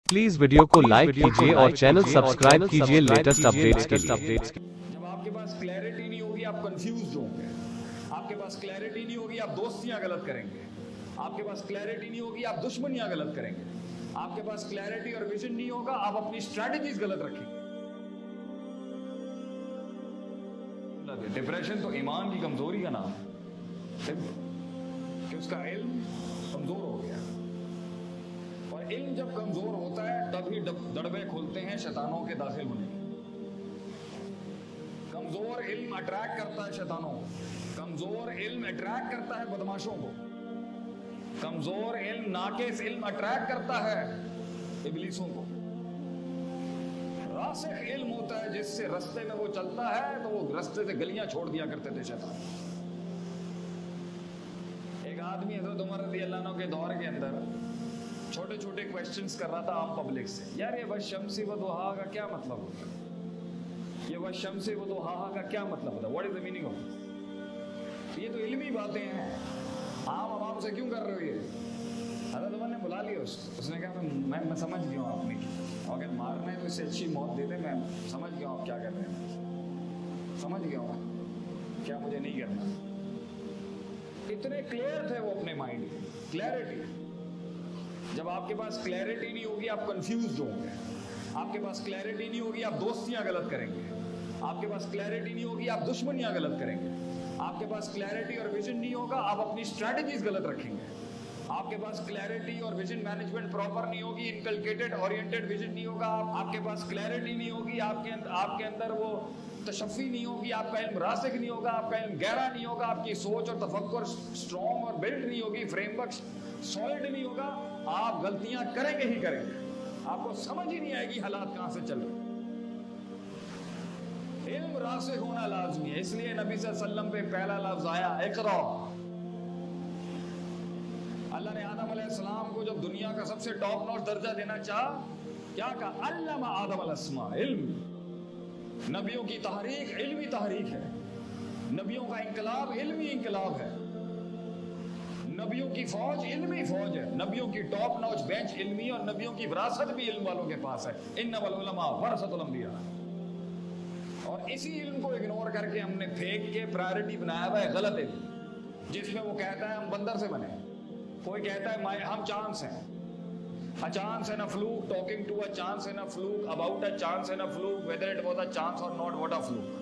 Please video को like कीजिए और चैनल सब्सक्राइब कीजिए लेटेस्ट अपडेट्स के लिए। जब आपके पास क्लैरिटी नहीं होगी आप कंफ्यूज होंगे, आपके पास क्लैरिटी नहीं होगी आप दोस्तियां गलत करेंगे, आपके पास क्लैरिटी नहीं होगी आप दुश्मनियां गलत करेंगे, आपके पास क्लैरिटी और विजन नहीं होगा आप अपनी स्ट्रैटेजीज गलत रखेंगे। डिप्रेशन तो ईमान की कमजोरी का नाम है कि उसका इल्म कमजोर हो गया, और इल्म जब कमजोर होता है तभी दड़बे खुलते हैं शैतानों के दाखिल होने के। कमजोर इल्म अट्रैक्ट करता है शैतानों को, कमजोर इल्म अट्रैक्ट करता है बदमाशों को, कमजोर इल्म नाकिस इल्म अट्रैक्ट करता है इबलीसों को। रासिख इल्म होता है जिससे रास्ते में वो चलता है तो वो रास्ते से गलियां छोड़ दिया करते थे शैतान। एक आदमी हज़रत उमर रज़ियल्लाहु अन्हु के दौर के अंदर छोटे छोटे क्वेश्चंस कर रहा था आम पब्लिक से, यार ये वशम्सी व दुहा का क्या मतलब होता है, ये वशम्सी व दुहा का क्या मतलब होता है, what is the meaning of this. ये तो इल्मी बातें हैं, आम आवाम से क्यों कर रहे हो ये। हज़रत उमर ने बुला लिया उसने कहा मैं समझ गया हूँ आपने की, अगर मारना है तो इससे अच्छी मौत दे दे, मैं समझ गया हूँ आप क्या कर रहे हैं, समझ गया हूँ क्या मुझे नहीं करना। इतने क्लियर थे वो अपने माइंड में, क्लैरिटी। जब आपके पास क्लैरिटी नहीं होगी आप कंफ्यूज होंगे, आपके पास क्लैरिटी नहीं होगी आप दोस्तियां गलत करेंगे, आपके पास क्लैरिटी नहीं होगी आप दुश्मनियां गलत करेंगे, आपके पास क्लैरिटी और विजन नहीं होगा आप अपनी स्ट्रैटेजीज गलत रखेंगे, आपके पास क्लैरिटी और विजन मैनेजमेंट प्रॉपर नहीं होगी, इनकलकेटेड ओरिएंटेड विजन नहीं होगा, आपके पास क्लैरिटी नहीं होगी, आपके अंदर वो तशफ़ी नहीं होगी, आपका इल्म रासिख नहीं होगा, आपका इल्म गहरा नहीं होगा, आपकी सोच और तफक्कुर स्ट्रॉन्ग और बिल्ड नहीं होगी, फ्रेमवर्क सॉलिड नहीं होगा, आप गलतियां करेंगे ही करेंगे, आपको समझ ही नहीं आएगी हालात कहां से चल रहे। इल्म रासिख होना लाजमी है, इसलिए नबी सल्लल्लाहु अलैहि वसल्लम पे पहला लफ्ज आया इक़रा। अल्लाह ने आदम अलैहिस्सलाम को जब दुनिया का सबसे टॉप नॉच दर्जा देना चाहा, क्या कहा, अल्लमा आदम अलस्मा, इल्म। नबियों की तहरीक इल्मी तहरीक है, नबियों का इनकलाब इल्मी इनकलाब है, नबियों की फौज इल्मी फौज है, नबियों की टॉप नॉच बेंच इल्मी, और नबियों की विरासत भी इल्म वालों के पास है। इन्नमल उलमा वरसतुल अंबिया। और इसी इल्म को इग्नोर करके हमने फेंक के प्रायोरिटी बनाया हुआ है गलत इल्म, जिसमें वो कहता है हम बंदर से बने, कोई कहता है हम चांस हैं, a chance and a fluke, talking to a chance and a fluke, about a chance and a fluke, whether it was a chance or not, what a fluke।